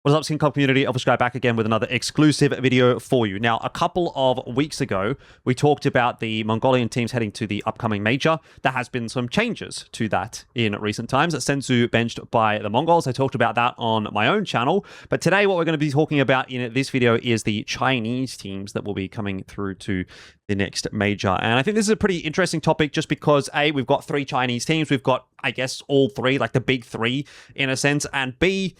What is up, SkinClub community? ELFISHGUY back again with another exclusive video for you. Now, a couple of weeks ago, we talked about the Mongolian teams heading to the upcoming major. There has been some changes to that in recent times. Senzu benched by the Mongols. I talked about that on my own channel. But today, what we're going to be talking about in this video is the Chinese teams that will be coming through to the next major. And I think this is a pretty interesting topic just because, A, we've got 3 Chinese teams. We've got, I guess, all 3, like the big 3 in a sense. And B,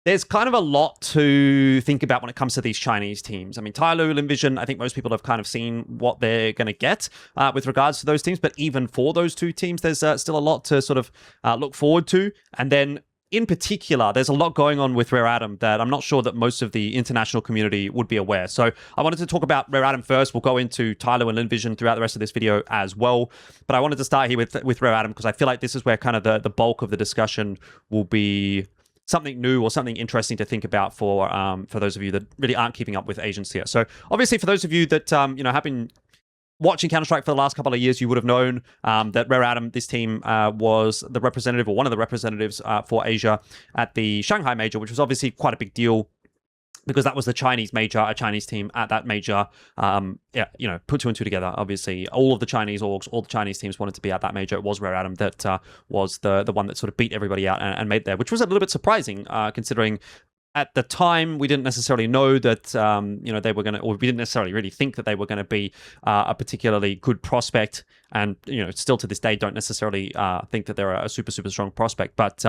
there's kind of a lot to think about when it comes to these Chinese teams. I mean, TYLOO, Lynn Vision, I think most people have kind of seen what they're going to get with regards to those teams. But even for those 2 teams, there's still a lot to sort of look forward to. And then in particular, there's a lot going on with Rare Atom that I'm not sure that most of the international community would be aware. So I wanted to talk about Rare Atom first. We'll go into TYLOO and Lynn Vision throughout the rest of this video as well. But I wanted to start here with Rare Atom because I feel like this is where kind of the bulk of the discussion will be. Something new or something interesting to think about for those of you that really aren't keeping up with Asians here. So obviously for those of you that have been watching Counter-Strike for the last couple of years, you would have known that Rare Atom, this team, was the representative or one of the representatives for Asia at the Shanghai Major, which was obviously quite a big deal because that was the Chinese major, a Chinese team at that major. Put 2 and 2 together. Obviously, all of the Chinese orgs, all the Chinese teams wanted to be at that major. It was Rare Atom that was the one that sort of beat everybody out and made there, which was a little bit surprising considering at the time we didn't necessarily know that they were going to, or we didn't necessarily really think that they were going to be a particularly good prospect, and still to this day don't necessarily think that they're a super strong prospect, but.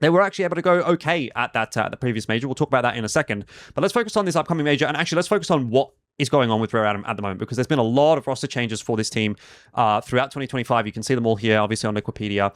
They were actually able to go okay at that the previous major. We'll talk about that in a second. But let's focus on this upcoming major. And actually, let's focus on what is going on with Rare Atom at the moment, because there's been a lot of roster changes for this team throughout 2025. You can see them all here, obviously, on Wikipedia.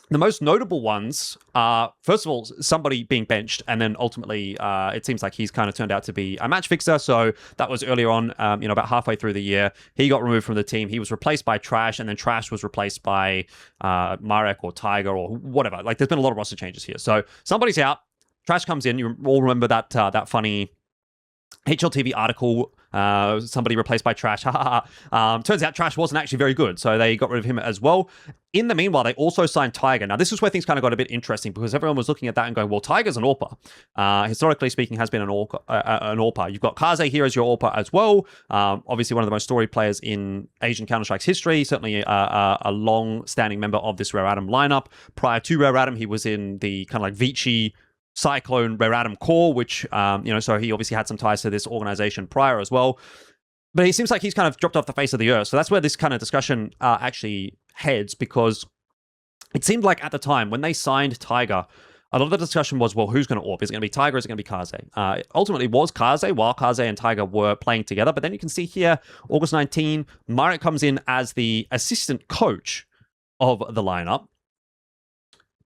The most notable ones are, first of all, somebody being benched, and then ultimately, it seems like he's kind of turned out to be a match fixer. So that was earlier on, about halfway through the year. He got removed from the team. He was replaced by Trash, and then Trash was replaced by Marek or Tiger or whatever. Like, there's been a lot of roster changes here. So somebody's out. Trash comes in. You all remember that funny HLTV article, somebody replaced by Trash. Turns out Trash wasn't actually very good, so they got rid of him as well. In the meanwhile, they also signed Tiger. Now, this is where things kind of got a bit interesting because everyone was looking at that and going, well, Tiger's an AWPer. Historically speaking, has been an AWPer. You've got Kaze here as your AWPer as well. Obviously, one of the most storied players in Asian Counter-Strike's history. Certainly a long-standing member of this Rare Atom lineup. Prior to Rare Atom, he was in the kind of like Vici Cyclone Rare Atom core, which, so he obviously had some ties to this organization prior as well. But it seems like he's kind of dropped off the face of the earth. So that's where this kind of discussion actually heads, because it seemed like at the time when they signed Tiger, a lot of the discussion was, well, who's going to AWP? Is it going to be Tiger or is it going to be Kaze? It ultimately was Kaze, while Kaze and Tiger were playing together. But then you can see here, August 19, Marek comes in as the assistant coach of the lineup,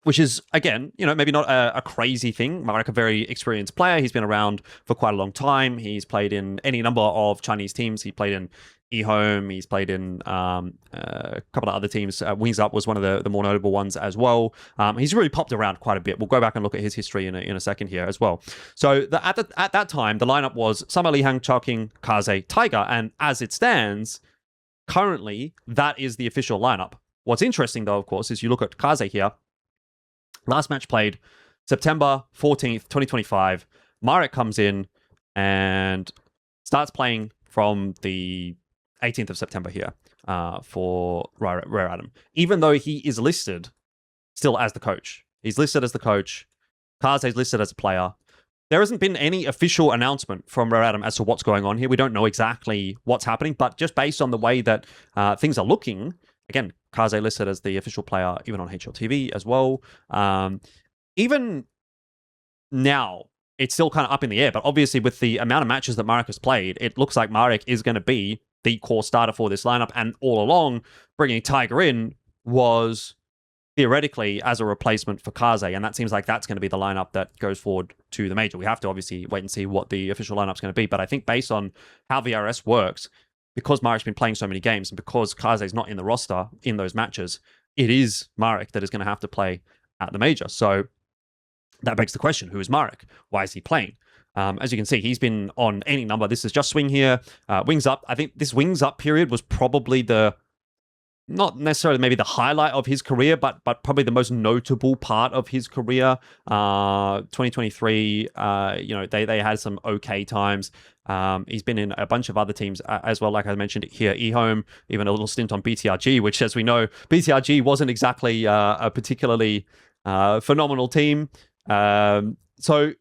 which is, again, maybe not a crazy thing. Marek, a very experienced player. He's been around for quite a long time. He's played in any number of Chinese teams. He played in eHome. He's played in a couple of other teams. Wings Up was one of the more notable ones as well. He's really popped around quite a bit. We'll go back and look at his history in a second here as well. So at that time, the lineup was Summer, Lihang, Chowking, Kaze, Tiger. And as it stands, currently, that is the official lineup. What's interesting, though, of course, is you look at Kaze here. Last match played September 14th, 2025. Marek comes in and starts playing from the 18th of September here for Rare Atom. Even though he is listed still as the coach. He's listed as the coach. Kaze is listed as a player. There hasn't been any official announcement from Rare Atom as to what's going on here. We don't know exactly what's happening, but just based on the way that things are looking, again, Kaze listed as the official player, even on HLTV as well. Even now, it's still kind of up in the air, but obviously with the amount of matches that Marek has played, it looks like Marek is going to be the core starter for this lineup, and all along, bringing Tiger in was theoretically as a replacement for Kaze, and that seems like that's going to be the lineup that goes forward to the major. We have to obviously wait and see what the official lineup's going to be, but I think based on how VRS works, because Marek's been playing so many games and because Kaze's not in the roster in those matches, it is Marek that is going to have to play at the major. So that begs the question, who is Marek? Why is he playing? As you can see, he's been on any number. This is just Swing here. Wings Up. I think this Wings Up period was probably the not necessarily maybe the highlight of his career, but probably the most notable part of his career. 2023, they had some okay times. He's been in a bunch of other teams as well, like I mentioned here, eHome, even a little stint on BTRG, which, as we know, BTRG wasn't exactly a particularly phenomenal team. So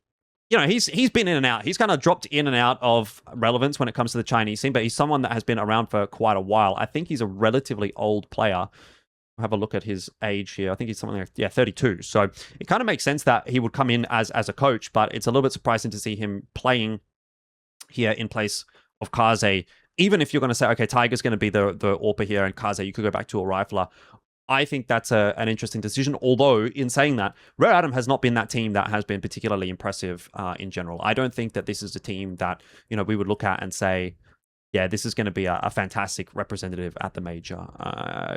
he's been in and out. He's kind of dropped in and out of relevance when it comes to the Chinese scene, but he's someone that has been around for quite a while. I think he's a relatively old player. I'll have a look at his age here. I think he's something like 32. So it kind of makes sense that he would come in as a coach, but it's a little bit surprising to see him playing here in place of Kaze. Even if you're going to say, okay, Tiger's going to be the AWPer here, and Kaze, you could go back to a rifler. I think that's an interesting decision. Although, in saying that, Rare Atom has not been that team that has been particularly impressive in general. I don't think that this is a team that we would look at and say, yeah, this is going to be a fantastic representative at the major.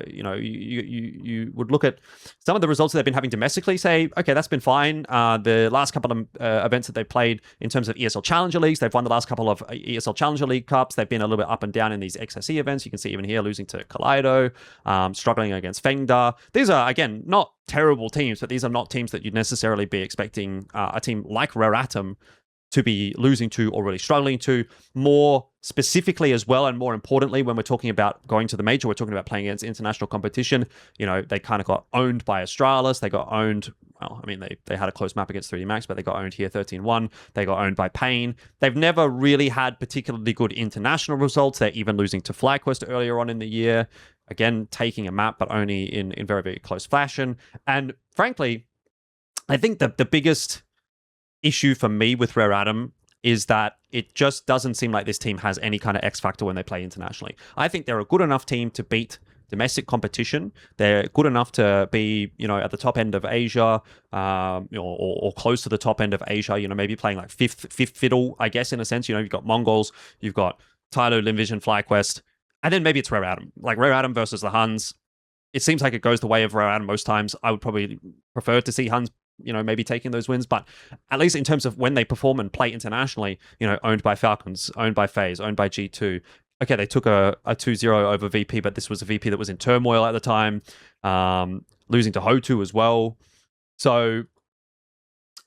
You would look at some of the results that they've been having domestically, say, okay, that's been fine. The last couple of events that they've played in terms of ESL Challenger Leagues, they've won the last couple of ESL Challenger League Cups. They've been a little bit up and down in these XSE events. You can see even here, losing to Kaleido, struggling against Fengda. These are, again, not terrible teams, but these are not teams that you'd necessarily be expecting a team like Rare Atom to be losing to or really struggling to. More specifically as well, and more importantly, when we're talking about going to the major, we're talking about playing against international competition. They kind of got owned by Astralis. They got owned, well, I mean, they had a close map against 3D Max, but they got owned here 13-1. They got owned by Pain. They've never really had particularly good international results. They're even losing to FlyQuest earlier on in the year. Again, taking a map, but only in very, very close fashion. And frankly, I think the biggest issue for me with Rare Atom is that it just doesn't seem like this team has any kind of X factor when they play internationally. I think they're a good enough team to beat domestic competition. They're good enough to be, at the top end of Asia, or close to the top end of Asia. Maybe playing like fifth fiddle, I guess, in a sense. You've got Mongols, you've got TYLOO, Lynn Vision, FlyQuest, and then maybe it's Rare Atom. Like Rare Atom versus the Huns. It seems like it goes the way of Rare Atom most times. I would probably prefer to see Huns maybe taking those wins, but at least in terms of when they perform and play internationally, owned by Falcons, owned by FaZe, owned by G2. Okay, they took a 2-0 over VP, but this was a VP that was in turmoil at the time, losing to Hotu as well. So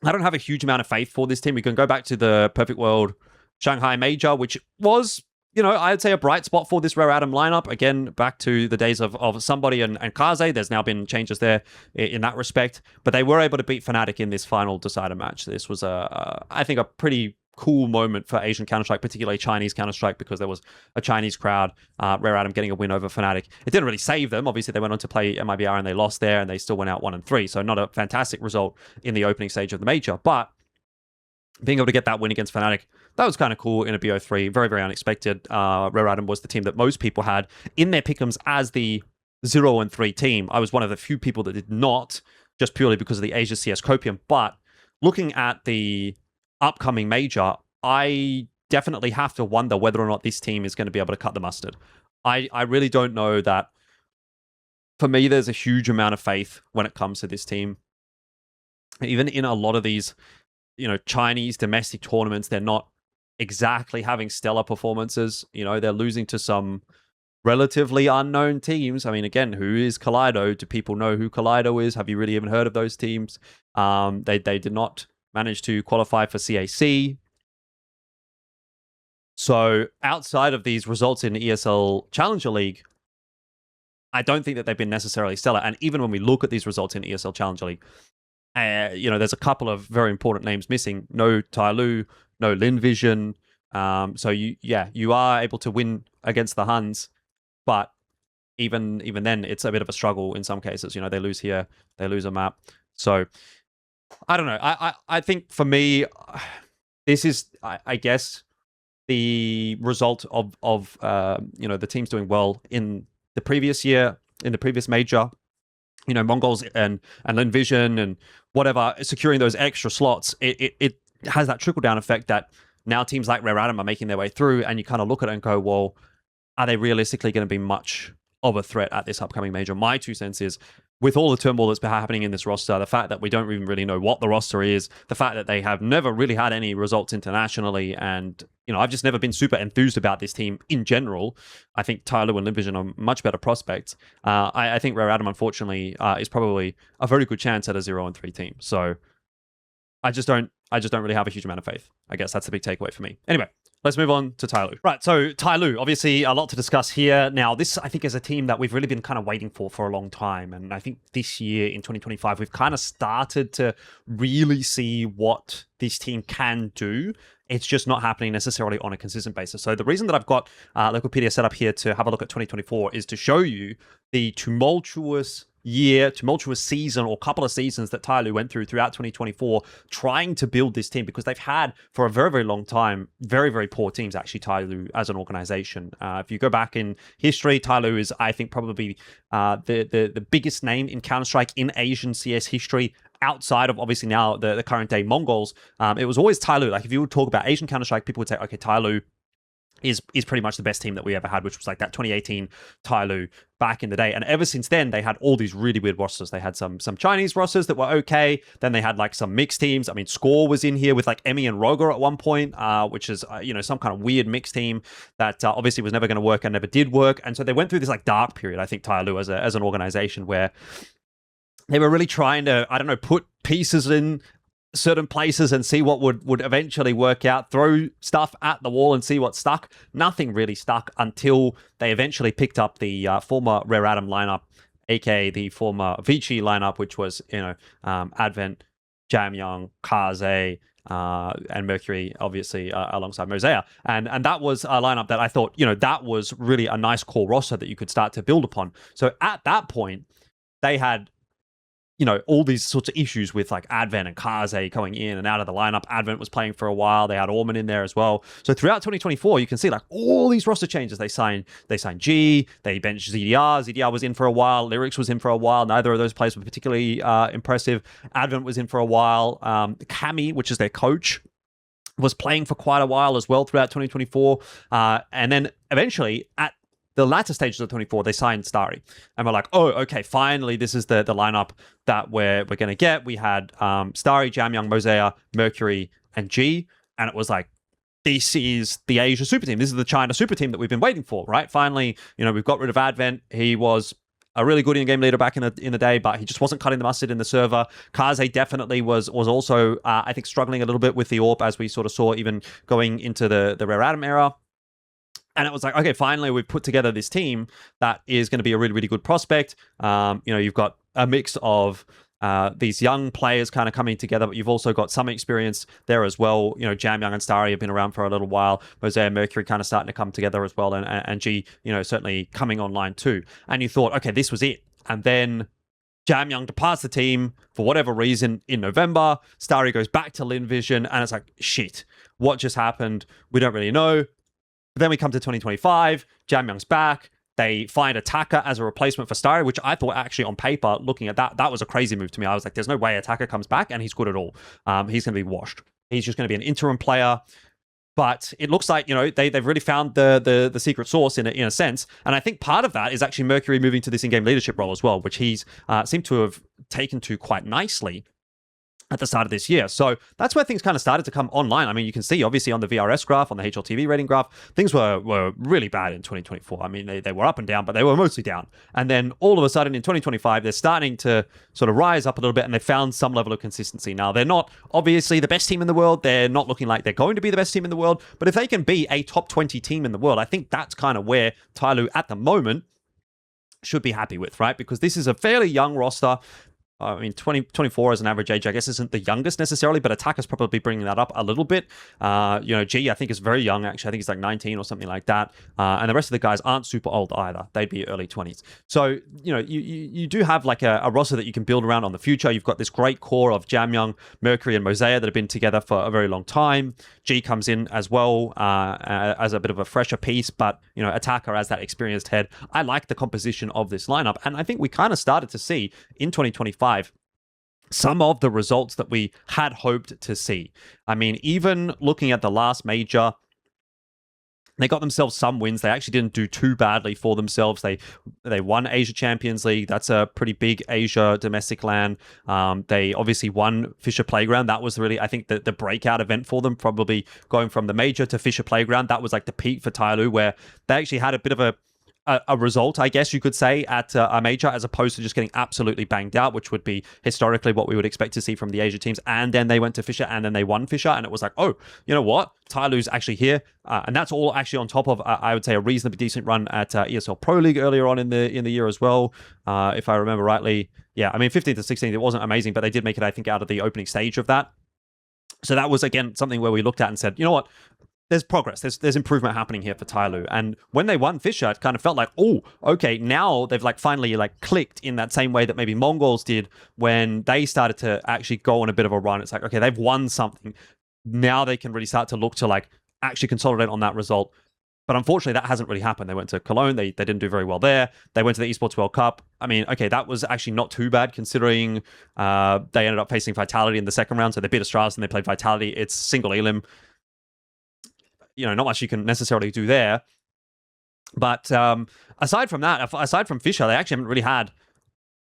I don't have a huge amount of faith for this team. We can go back to the Perfect World Shanghai Major, which was, I'd say a bright spot for this Rare Atom lineup. Again, back to the days of Somebody and Kaze. There's now been changes there in that respect. But they were able to beat Fnatic in this final decider match. This was, I think, a pretty cool moment for Asian Counter-Strike, particularly Chinese Counter-Strike, because there was a Chinese crowd. Rare Atom getting a win over Fnatic. It didn't really save them. Obviously, they went on to play MIBR and they lost there, and they still went out 1-3. So not a fantastic result in the opening stage of the major. But being able to get that win against Fnatic, that was kind of cool in a BO3. Very, very unexpected. Rare Atom was the team that most people had in their pick'ems as the 0-3 team. I was one of the few people that did not, just purely because of the Asia CS Copium. But looking at the upcoming major, I definitely have to wonder whether or not this team is going to be able to cut the mustard. I really don't know that. For me, there's a huge amount of faith when it comes to this team. Even in a lot of these Chinese domestic tournaments, they're not exactly having stellar performances. They're losing to some relatively unknown teams. I mean, again, who is Kaleido? Do people know who Kaleido is? Have you really even heard of those teams? They did not manage to qualify for CAC. So outside of these results in ESL Challenger League, I don't think that they've been necessarily stellar. And even when we look at these results in ESL Challenger League, there's a couple of very important names missing. No TYLOO, no Lynn Vision. So you are able to win against the Huns, but even then, it's a bit of a struggle in some cases. They lose here, they lose a map. So I don't know. I think for me, this is, I guess, the result of the teams doing well in the previous year, in the previous major. Mongols and Lynn Vision and whatever, securing those extra slots, it has that trickle-down effect that now teams like Rare Atom are making their way through, and you kind of look at it and go, well, are they realistically going to be much of a threat at this upcoming major? My 2 cents is with all the turmoil that's been happening in this roster, the fact that we don't even really know what the roster is, the fact that they have never really had any results internationally, and I've just never been super enthused about this team in general. I think TYLOO and Lynn Vision are much better prospects. I think Rare Atom, unfortunately, is probably a very good chance at a 0-3 team. So I just don't really have a huge amount of faith. I guess that's the big takeaway for me. Anyway, let's move on to TYLOO. Right, so TYLOO, obviously a lot to discuss here. Now, this, I think, is a team that we've really been kind of waiting for a long time. And I think this year, in 2025, we've kind of started to really see what this team can do. It's just not happening necessarily on a consistent basis. So the reason that I've got Wikipedia set up here to have a look at 2024 is to show you the tumultuous season or couple of seasons that TYLOO went throughout 2024 trying to build this team, because they've had for a very, very long time very, very poor teams, actually, TYLOO as an organization. If you go back in history, TYLOO is, I think, probably the biggest name in Counter-Strike in Asian CS history, outside of obviously now the current day Mongols. It was always TYLOO. Like, if you would talk about Asian Counter-Strike, people would say, okay, TYLOO is pretty much the best team that we ever had, which was like that 2018 TYLOO back in the day. And ever since then, they had all these really weird rosters. They had some Chinese rosters that were okay. Then they had like some mixed teams. I mean, Score was in here with like Emmy and Roger at one point, which is, some kind of weird mixed team that obviously was never going to work and never did work. And so they went through this like dark period, I think, TYLOO as an organization, where they were really trying to, put pieces in certain places and see what would eventually work out, throw stuff at the wall and see what stuck. Nothing really stuck until they eventually picked up the former Rare Atom lineup, aka the former Vici lineup, which was, Advent, Jamyoung, Kaze, and Mercury, obviously, alongside Mosea. And that was a lineup that I thought, that was really a nice core roster that you could start to build upon. So at that point, they had all these sorts of issues with like Advent and Kaze going in and out of the lineup. Advent was playing for a while. They had Orman in there as well. So throughout 2024, you can see like all these roster changes. They signed G, they benched ZDR. ZDR was in for a while. Lyrics was in for a while. Neither of those players were particularly impressive. Advent was in for a while. Cammy, which is their coach, was playing for quite a while as well throughout 2024. And then eventually at the latter stages of 24, they signed Starry. And we're like, oh, okay, finally, this is the lineup that we're going to get. We had Starry, Jamyoung, Mosea, Mercury, and G. And it was like, this is the Asia super team. This is the China super team that we've been waiting for, right? Finally, we've got rid of Advent. He was a really good in-game leader back in the day, but he just wasn't cutting the mustard in the server. Kaze definitely was also, I think, struggling a little bit with the AWP, as we sort of saw even going into the Rare Atom era. And it was like, okay, finally, we've put together this team that is going to be a really, really good prospect. You've got a mix of these young players kind of coming together, but you've also got some experience there as well. Jamyoung and Starry have been around for a little while. Mosea and Mercury kind of starting to come together as well. And G, certainly coming online too. And you thought, okay, this was it. And then Jamyoung departs the team for whatever reason in November. Starry goes back to Lynn Vision. And it's like, shit, what just happened? We don't really know. But then we come to 2025, Jamyoung's back. They find Attacker as a replacement for Starry, which I thought actually on paper, looking at that was a crazy move to me. I was like, there's no way Attacker comes back and he's good at all. He's going to be washed. He's just going to be an interim player. But it looks like, they've really found the secret sauce in a sense. And I think part of that is actually Mercury moving to this in-game leadership role as well, which he's seemed to have taken to quite nicely at the start of this year. So that's where things kind of started to come online. I mean, you can see obviously on the VRS graph, on the HLTV rating graph, things were really bad in 2024. I mean, they were up and down, but they were mostly down. And then all of a sudden in 2025, they're starting to sort of rise up a little bit, and they found some level of consistency. Now, they're not obviously the best team in the world. They're not looking like they're going to be the best team in the world. But if they can be a top 20 team in the world, I think that's kind of where TYLOO at the moment should be happy with, right? Because this is a fairly young roster. I mean, 24 as an average age, I guess, isn't the youngest necessarily, but Attacker's probably bringing that up a little bit. G, I think, is very young, actually. I think he's like 19 or something like that. And the rest of the guys aren't super old either. They'd be early 20s. So, you do have like a roster that you can build around on the future. You've got this great core of Jamyoung, Mercury, and Mosea that have been together for a very long time. G comes in as well as a bit of a fresher piece, but, Attacker as that experienced head. I like the composition of this lineup, and I think we kind of started to see in 2025 some of the results that we had hoped to see. I mean, even looking at the last major, They got themselves some wins. They actually didn't do too badly for themselves. They won Asia Champions League. That's a pretty big Asia domestic LAN. They obviously won Fisher Playground. That was really, I think, the breakout event for them, probably going from the Major to Fisher Playground. That was like the peak for TYLOO, where they actually had a bit of a result, I guess you could say, at a Major, as opposed to just getting absolutely banged out, which would be historically what we would expect to see from the Asia teams. And then they went to Fisher, and then they won Fisher, and it was like, oh, you know what? TYLOO's actually here. And that's all actually on top of, I would say, a reasonably decent run at ESL Pro League earlier on in the year as well, if I remember rightly. Yeah, I mean, 15th to 16th, it wasn't amazing, but they did make it, I think, out of the opening stage of that. So that was, again, something where we looked at and said, you know what? There's progress. There's improvement happening here for TYLOO. And when they won Fisher, it kind of felt like, oh, okay, now they've like finally like clicked in that same way that maybe Mongols did when they started to actually go on a bit of a run. It's like, okay, they've won something. Now they can really start to look to like actually consolidate on that result. But unfortunately, that hasn't really happened. They went to Cologne. They didn't do very well there. They went to the Esports World Cup. I mean, okay, that was actually not too bad considering they ended up facing Vitality in the second round. So they beat Astralis and they played Vitality. It's single elim. You know, not much you can necessarily do there. But aside from that, aside from Fisher, they actually haven't really had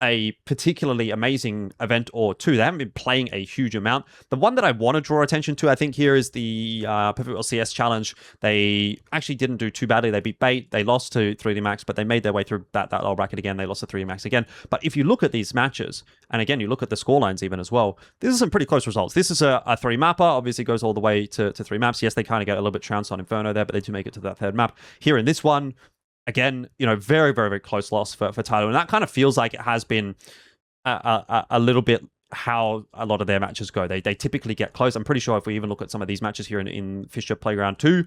a particularly amazing event or two. They haven't been playing a huge amount. The one that I want to draw attention to, I think, here is the Perfect World CS Challenge. They actually didn't do too badly. They beat Bait. They lost to 3D Max, but they made their way through that lower bracket again. They lost to 3D Max again. But if you look at these matches, and again, you look at the scorelines even as well, this is some pretty close results. This is a three-mapper. Obviously, goes all the way to three maps. Yes, they kind of get a little bit trounced on Inferno there, but they do make it to that third map. Here in this one, again, you know, very, very, very close loss for TYLOO. And that kind of feels like it has been a little bit how a lot of their matches go. They typically get close. I'm pretty sure if we even look at some of these matches here in Fisher Playground 2,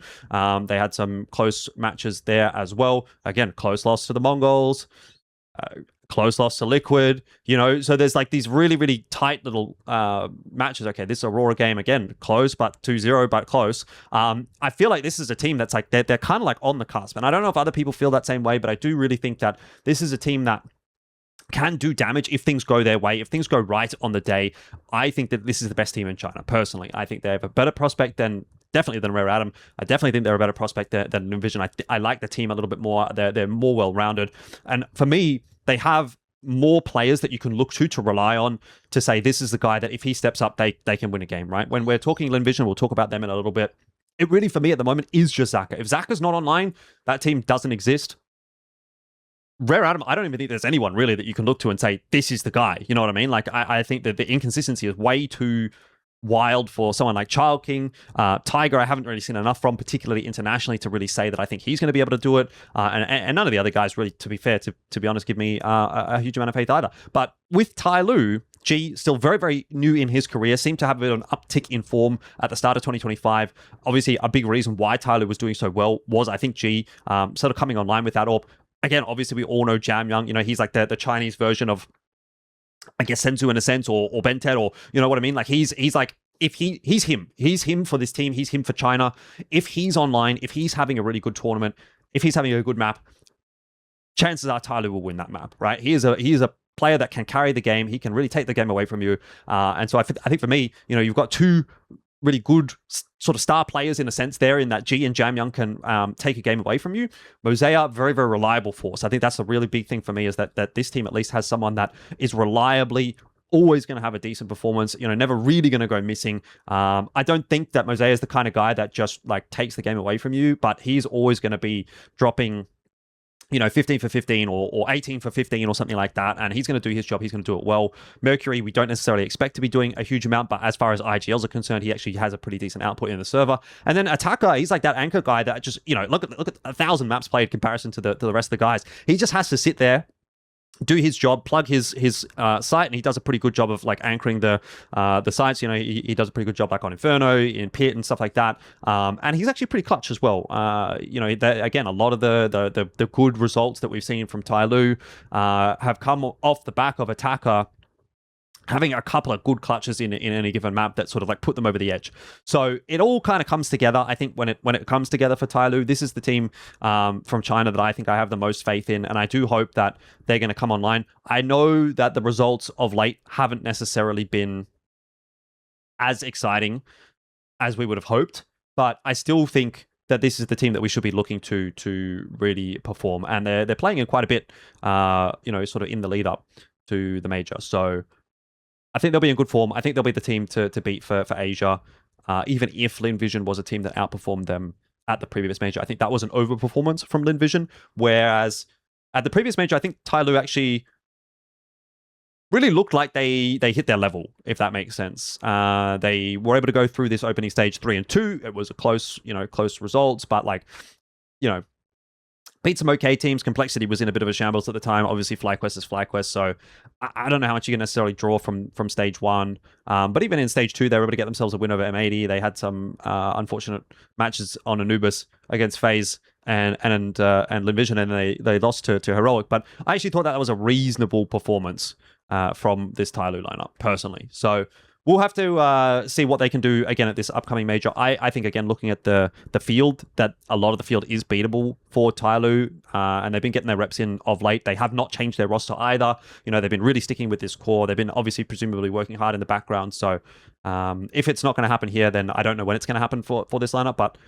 they had some close matches there as well. Again, close loss to the Mongols, close loss to Liquid, you know, so there's like these really, really tight little matches. Okay, this is Aurora game, again, close, but 2-0, but close. I feel like this is a team that's like, they're kind of like on the cusp. And I don't know if other people feel that same way, but I do really think that this is a team that can do damage if things go their way, if things go right on the day. I think that this is the best team in China, personally. I think they have a better prospect definitely than Rare Atom. I definitely think they're a better prospect than Lynn Vision. I like the team a little bit more. They're more well-rounded. And for me, they have more players that you can look to rely on to say, this is the guy that if he steps up, they can win a game, right? When we're talking Lynn Vision, we'll talk about them in a little bit. It really, for me at the moment, is just Zaka. If Zaka's not online, that team doesn't exist. Rare Atom, I don't even think there's anyone really that you can look to and say, this is the guy. You know what I mean? Like, I think that the inconsistency is way too wild for someone like Child King. Tiger, I haven't really seen enough from, particularly internationally, to really say that I think he's going to be able to do it. And none of the other guys really, to be fair, to be honest, give me a huge amount of faith either. But with TYLOO, G, still very, very new in his career, seemed to have a bit of an uptick in form at the start of 2025. Obviously, a big reason why TYLOO was doing so well was, I think, G sort of coming online with that AWP. Again, obviously, we all know Jam Young. You know, he's like the Chinese version of, I guess, Senzu in a sense, or Bentet, or, you know what I mean? Like, he's like, if he's him for this team, he's him for China. If he's online, if he's having a really good tournament, if he's having a good map, chances are TYLOO will win that map, right? He is a player that can carry the game. He can really take the game away from you. And so I think for me, you know, you've got two really good sort of star players in a sense there, in that G and Jam Young can take a game away from you. Mosaic, very, very reliable force. I think that's a really big thing for me, is that this team at least has someone that is reliably always going to have a decent performance, you know, never really going to go missing. I don't think that Mosaic is the kind of guy that just like takes the game away from you, but he's always going to be dropping, you know, 15 for 15 or 18 for 15 or something like that. And he's going to do his job. He's going to do it well. Mercury, we don't necessarily expect to be doing a huge amount, but as far as IGLs are concerned, he actually has a pretty decent output in the server. And then Attacker, he's like that anchor guy that just, you know, look at 1,000 maps played in comparison to the rest of the guys. He just has to sit there, do his job, plug his site, and he does a pretty good job of like anchoring the sites. You know, he does a pretty good job like on Inferno, in Pit, and stuff like that. And he's actually pretty clutch as well. You know, again, a lot of the good results that we've seen from TYLOO have come off the back of Attacker having a couple of good clutches in any given map that sort of like put them over the edge. So it all kind of comes together. I think when it comes together for TYLOO, this is the team from China that I think I have the most faith in, and I do hope that they're going to come online. I know that the results of late haven't necessarily been as exciting as we would have hoped, but I still think that this is the team that we should be looking to really perform. And they're playing in quite a bit, sort of in the lead up to the major. So I think they'll be in good form. I think they'll be the team to beat for Asia. Even if Lynn Vision was a team that outperformed them at the previous major, I think that was an overperformance from Lynn Vision. Whereas at the previous major, I think TYLOO actually really looked like they hit their level, if that makes sense. They were able to go through this opening stage 3 and 2. It was a close results, but beat some okay teams. Complexity was in a bit of a shambles at the time. Obviously, FlyQuest is FlyQuest, so I don't know how much you can necessarily draw from stage 1. But even in stage 2, they were able to get themselves a win over M80. They had some unfortunate matches on Anubis against FaZe and Lynn Vision, and they lost to Heroic. But I actually thought that was a reasonable performance from this TYLOO lineup, personally. So we'll have to see what they can do again at this upcoming major. I think, again, looking at the field, that a lot of the field is beatable for TYLOO, and they've been getting their reps in of late. They have not changed their roster either. They've been really sticking with this core. They've been obviously presumably working hard in the background. So if it's not going to happen here, then I don't know when it's going to happen for this lineup. But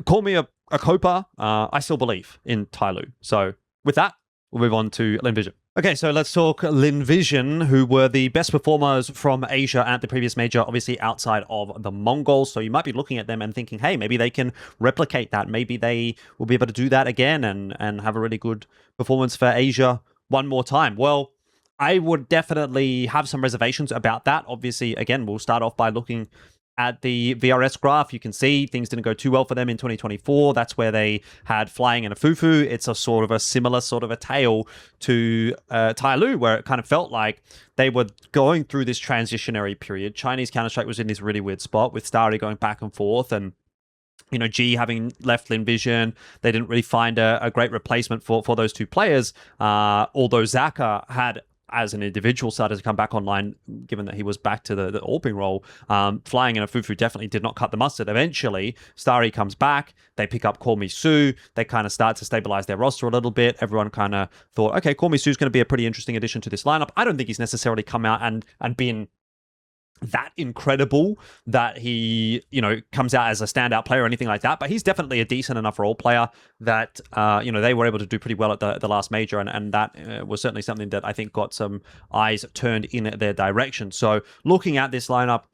call me a coper. I still believe in TYLOO. So with that, we'll move on to Lynn Vision. Okay, so let's talk Lynn Vision, who were the best performers from Asia at the previous major, obviously outside of the Mongols. So you might be looking at them and thinking, hey, maybe they can replicate that. Maybe they will be able to do that again and have a really good performance for Asia one more time. Well, I would definitely have some reservations about that. Obviously, again, we'll start off by looking at the VRS graph. You can see things didn't go too well for them in 2024. That's where they had Flying and a Fufu. It's a sort of a similar sort of a tale to TYLOO, where it kind of felt like they were going through this transitionary period. Chinese Counter-Strike was in this really weird spot with Starry going back and forth, and G having left Lynn Vision. They didn't really find a great replacement for those two players, although Zaka had, as an individual, started to come back online, given that he was back to the AWPing role. Flying and a Fufu definitely did not cut the mustard. Eventually, Starry comes back. They pick up Call Me Sue. They kind of start to stabilize their roster a little bit. Everyone kind of thought, okay, Call Me Sue's going to be a pretty interesting addition to this lineup. I don't think he's necessarily come out and been that incredible that he, comes out as a standout player or anything like that. But he's definitely a decent enough role player that, they were able to do pretty well at the last major. And that was certainly something that I think got some eyes turned in their direction. So looking at this lineup,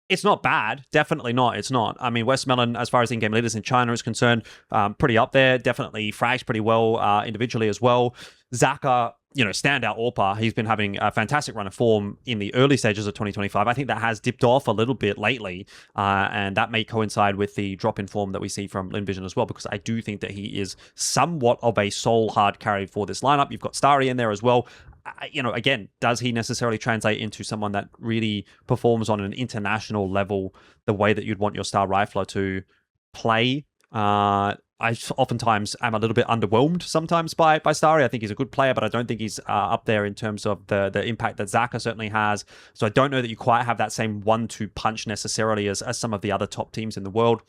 it's not bad. Definitely not. It's not. I mean, Westmelon, as far as in-game leaders in China is concerned, pretty up there. Definitely frags pretty well individually as well. Zaka, standout AWPer. He's been having a fantastic run of form in the early stages of 2025. I think that has dipped off a little bit lately, and that may coincide with the drop in form that we see from Lynn Vision as well, because I do think that he is somewhat of a sole hard carry for this lineup. You've got Starry in there as well. Again, does he necessarily translate into someone that really performs on an international level the way that you'd want your star rifler to play? I oftentimes am a little bit underwhelmed sometimes by Starry. I think he's a good player, but I don't think he's up there in terms of the impact that Zaka certainly has. So I don't know that you quite have that same 1-2 punch necessarily as some of the other top teams in the world.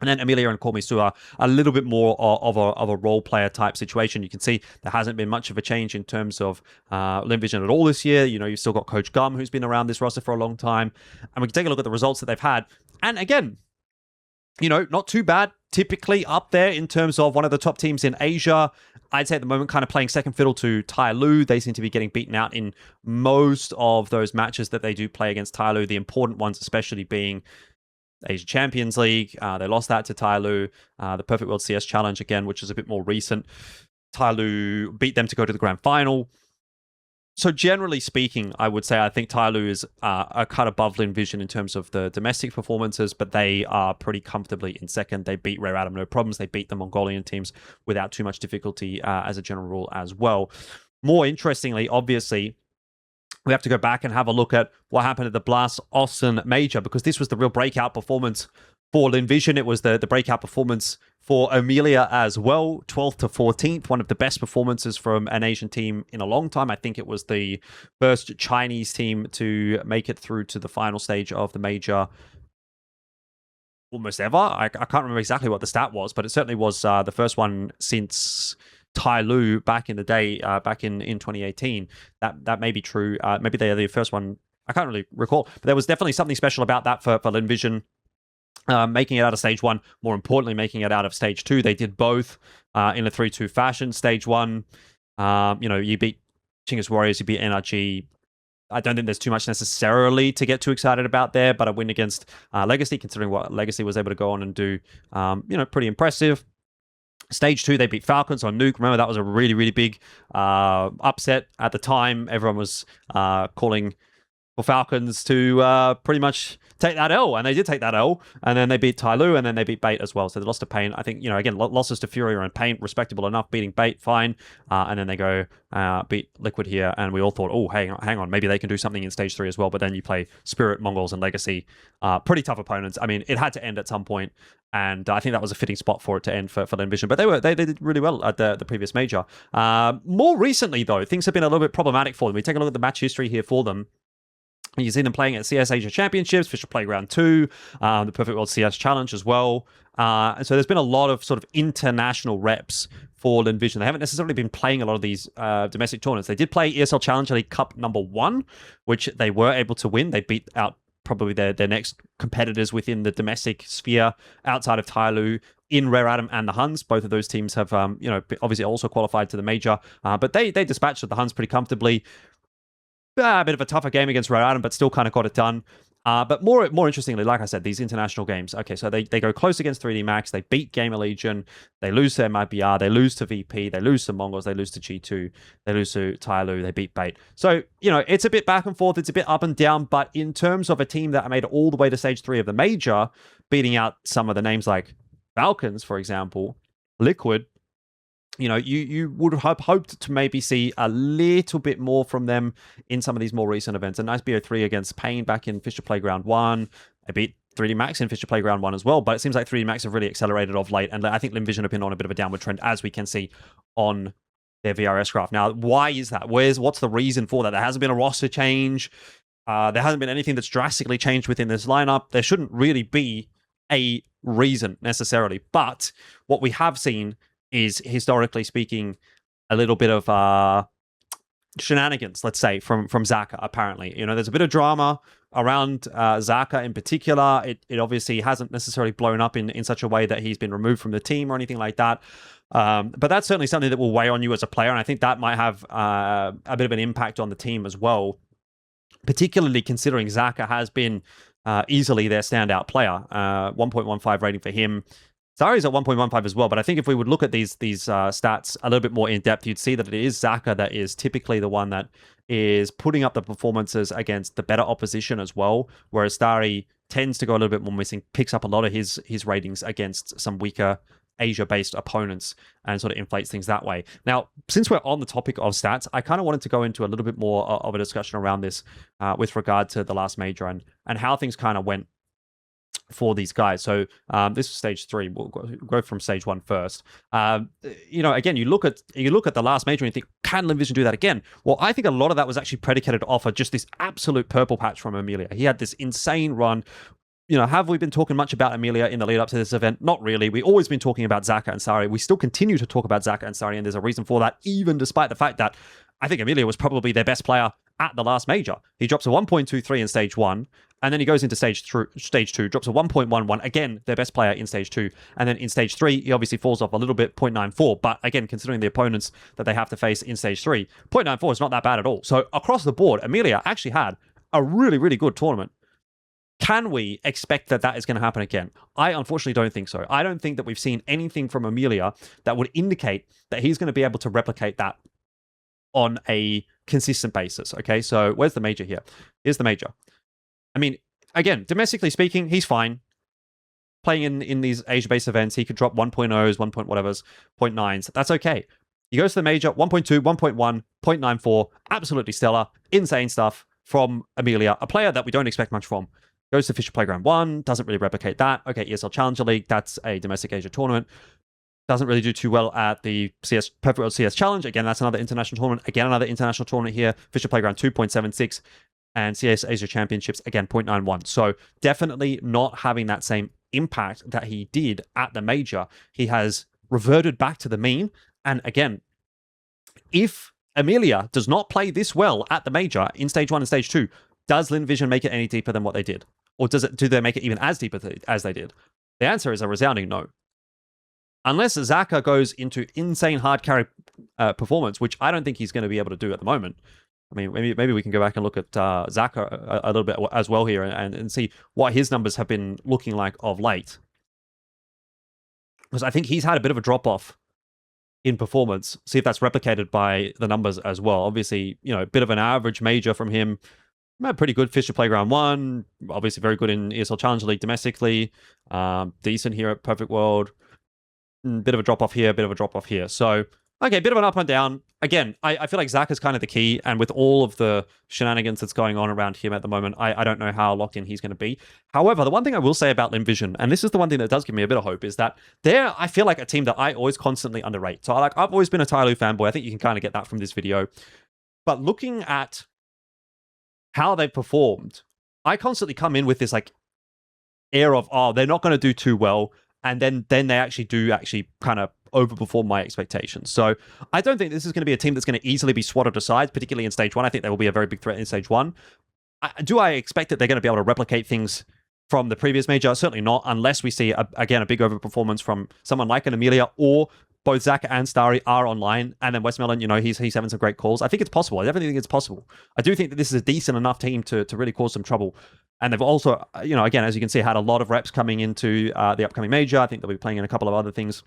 And then Amelia and Call Me Sue are a little bit more of a role player type situation. You can see there hasn't been much of a change in terms of Lynn Vision at all this year. You've still got Coach Gum, who's been around this roster for a long time. And we can take a look at the results that they've had. And again, not too bad. Typically up there in terms of one of the top teams in Asia. I'd say at the moment kind of playing second fiddle to TYLOO. They seem to be getting beaten out in most of those matches that they do play against TYLOO. The important ones especially being Asia Champions League. They lost that to TYLOO. The Perfect World CS Challenge again, which is a bit more recent. TYLOO beat them to go to the grand final. So generally speaking, I would say I think TYLOO is a cut above Lynn Vision in terms of the domestic performances, but they are pretty comfortably in second. They beat Rare Atom, no problems. They beat the Mongolian teams without too much difficulty as a general rule as well. More interestingly, obviously, we have to go back and have a look at what happened at the Blast Austin Major, because this was the real breakout performance for Lynn Vision. It was the breakout performance for Amelia as well, 12th to 14th, one of the best performances from an Asian team in a long time. I think it was the first Chinese team to make it through to the final stage of the major almost ever. I can't remember exactly what the stat was, but it certainly was the first one since TYLOO back in the day, back in 2018. That may be true. Maybe they are the first one. I can't really recall, but there was definitely something special about that for Lynn Vision. making it out of stage 1, more importantly, making it out of stage 2. They did both in a 3-2 fashion. Stage 1, you beat Chinggis Warriors, you beat NRG. I don't think there's too much necessarily to get too excited about there, but a win against Legacy, considering what Legacy was able to go on and do, pretty impressive. Stage 2, they beat Falcons on Nuke. Remember, that was a really, really big upset at the time. Everyone was calling for Falcons to pretty much take that L, and they did take that L, and then they beat TYLOO, and then they beat Bait as well. So they lost to Pain. I think, again, losses to Furia and Pain, respectable enough. Beating Bait, fine. And then they go beat Liquid here, and we all thought, oh, hang on, maybe they can do something in stage 3 as well. But then you play Spirit, Mongols, and Legacy. Pretty tough opponents. I mean, it had to end at some point, and I think that was a fitting spot for it to end for Lynn Vision. But they did really well at the previous major. More recently, though, things have been a little bit problematic for them. We take a look at the match history here for them. You see them playing at CS Asia Championships, Fisher Playground 2, the Perfect World CS Challenge as well. And so there's been a lot of sort of international reps for Lynn Vision. They haven't necessarily been playing a lot of these domestic tournaments. They did play ESL Challenger League Cup number 1, which they were able to win. They beat out probably their next competitors within the domestic sphere outside of TYLOO in Rare Atom and the Huns. Both of those teams have, obviously also qualified to the major. But they dispatched the Huns pretty comfortably. A bit of a tougher game against Rare Atom, but still kind of got it done. But more interestingly, like I said, these international games. Okay, so they go close against 3D Max. They beat Gamer Legion. They lose to MIBR. They lose to VP. They lose to Mongols. They lose to G2. They lose to TYLOO. They beat Bait. So, it's a bit back and forth. It's a bit up and down. But in terms of a team that made it all the way to stage 3 of the major, beating out some of the names like Falcons, for example, Liquid, you would have hoped to maybe see a little bit more from them in some of these more recent events. A nice BO3 against Pain back in Fisher Playground 1. They beat 3D Max in Fisher Playground 1 as well, but it seems like 3D Max have really accelerated of late, and I think Lynn Vision have been on a bit of a downward trend, as we can see on their VRS graph. Now, why is that? What's the reason for that? There hasn't been a roster change. There hasn't been anything that's drastically changed within this lineup. There shouldn't really be a reason necessarily, but what we have seen is, historically speaking, a little bit of shenanigans, let's say, from Zaka, apparently. There's a bit of drama around Zaka in particular. It obviously hasn't necessarily blown up in such a way that he's been removed from the team or anything like that. But that's certainly something that will weigh on you as a player, and I think that might have a bit of an impact on the team as well, particularly considering Zaka has been easily their standout player. 1.15 rating for him. Zari's at 1.15 as well, but I think if we would look at these stats a little bit more in depth, you'd see that it is Zaka that is typically the one that is putting up the performances against the better opposition as well, whereas Starry tends to go a little bit more missing, picks up a lot of his ratings against some weaker Asia-based opponents and sort of inflates things that way. Now, since we're on the topic of stats, I kind of wanted to go into a little bit more of a discussion around this with regard to the last major and how things kind of went for these guys. So this is stage 3. We'll go from stage 1 first. Again, you look at the last major and you think, can Lynn Vision do that again? Well, I think a lot of that was actually predicated off of just this absolute purple patch from Amelia. He had this insane run. Have we been talking much about Amelia in the lead up to this event? Not really. We've always been talking about Zaka and Sari. We still continue to talk about Zaka and Sari, and there's a reason for that, even despite the fact that I think Amelia was probably their best player at the last major. He drops a 1.23 in stage 1, and then he goes into stage 2, drops a 1.11, again, their best player in stage 2, and then in stage 3, he obviously falls off a little bit, 0.94, but again, considering the opponents that they have to face in stage 3, 0.94 is not that bad at all. So across the board, Amelia actually had a really, really good tournament. Can we expect that is going to happen again? I unfortunately don't think so. I don't think that we've seen anything from Amelia that would indicate that he's going to be able to replicate that on a consistent basis. Okay, so where's the major here? Here's the major. I mean, again, domestically speaking, he's fine. Playing in these Asia-based events, he could drop 1.0s, 1 point whatever's, 0.9s. That's okay. He goes to the major, 1.2, 1.1, 0.94. Absolutely stellar. Insane stuff from Amelia, a player that we don't expect much from. Goes to Fisher Playground 1, doesn't really replicate that. Okay, ESL Challenger League, that's a domestic Asia tournament. Doesn't really do too well at the Perfect World CS Challenge. Again, that's another international tournament. Again, another international tournament here. Fisher Playground 2.76. And CS Asia Championships, again, 0.91. So definitely not having that same impact that he did at the major. He has reverted back to the mean. And again, if Amelia does not play this well at the major in stage 1 and stage 2, does Lynn Vision make it any deeper than what they did? Or do they make it even as deep as they did? The answer is a resounding no. Unless Zaka goes into insane hard carry performance, which I don't think he's going to be able to do at the moment. I mean, maybe we can go back and look at Zaka a little bit as well here and see what his numbers have been looking like of late. Because I think he's had a bit of a drop-off in performance. See if that's replicated by the numbers as well. Obviously, you know, a bit of an average major from him. Pretty good Fisher Playground 1. Obviously very good in ESL Challenger League domestically. Decent here at Perfect World. Bit of a drop-off here, bit of a drop-off here. So, okay, bit of an up and down. Again, I feel like Zach is kind of the key, and with all of the shenanigans that's going on around him at the moment, I don't know how locked in he's going to be. However, the one thing I will say about Lynn Vision, and this is the one thing that does give me a bit of hope, is that they're, I feel like, a team that I always constantly underrate. So, I've always been a TYLOO fanboy. I think you can kind of get that from this video. But looking at how they've performed, I constantly come in with this, like, air of, oh, they're not going to do too well, and then they actually kind of overperform my expectations. So I don't think this is going to be a team that's going to easily be swatted aside, particularly in stage 1. I think they will be a very big threat in stage 1. Do I expect that they're going to be able to replicate things from the previous major? Certainly not, unless we see, again, a big overperformance from someone like an Amelia, or both Zach and Starry are online, and then Westmelon, you know, he's having some great calls. I think it's possible. I definitely think it's possible. I do think that this is a decent enough team to really cause some trouble. And they've also, you know, again, as you can see, had a lot of reps coming into the upcoming major. I think they'll be playing in a couple of other things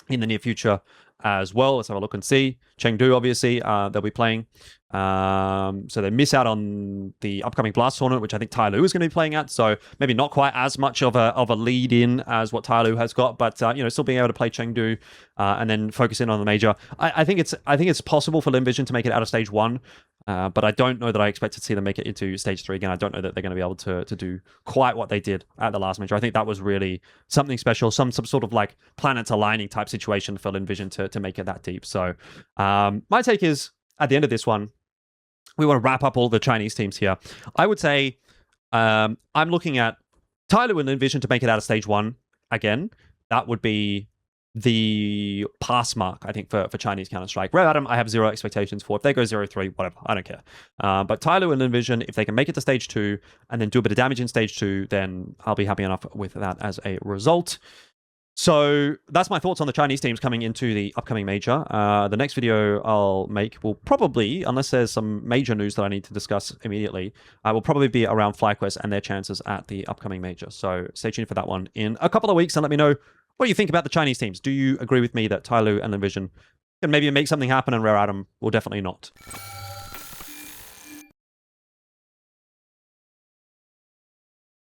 in the near future as well. Let's have a look and see. Chengdu, obviously, they'll be playing. So they miss out on the upcoming Blast tournament, which I think TYLOO is going to be playing at. So maybe not quite as much of a lead in as what TYLOO has got, but you know, still being able to play Chengdu and then focus in on the major. I think it's possible for Lynn Vision to make it out of stage 1. But I don't know that I expect to see them make it into stage 3 again. I don't know that they're going to be able to do quite what they did at the last major. I think that was really something special, some sort of like planets aligning type situation for Lynn Vision to make it that deep. So my take is, at the end of this one, we want to wrap up all the Chinese teams here. I would say I'm looking at TYLOO and Lynn Vision to make it out of stage 1 again. That would be the pass mark, I think, for Chinese Counter-Strike. Red Atom, I have zero expectations for. If they go 0-3, whatever, I don't care. But TYLOO and Lynn Vision, if they can make it to stage 2 and then do a bit of damage in stage 2, then I'll be happy enough with that as a result. So that's my thoughts on the Chinese teams coming into the upcoming major. The next video I'll make will probably, unless there's some major news that I need to discuss immediately, will probably be around FlyQuest and their chances at the upcoming major. So stay tuned for that one in a couple of weeks and let me know what do you think about the Chinese teams. Do you agree with me that TYLOO and Lynn Vision can maybe make something happen and Rare Atom will definitely not?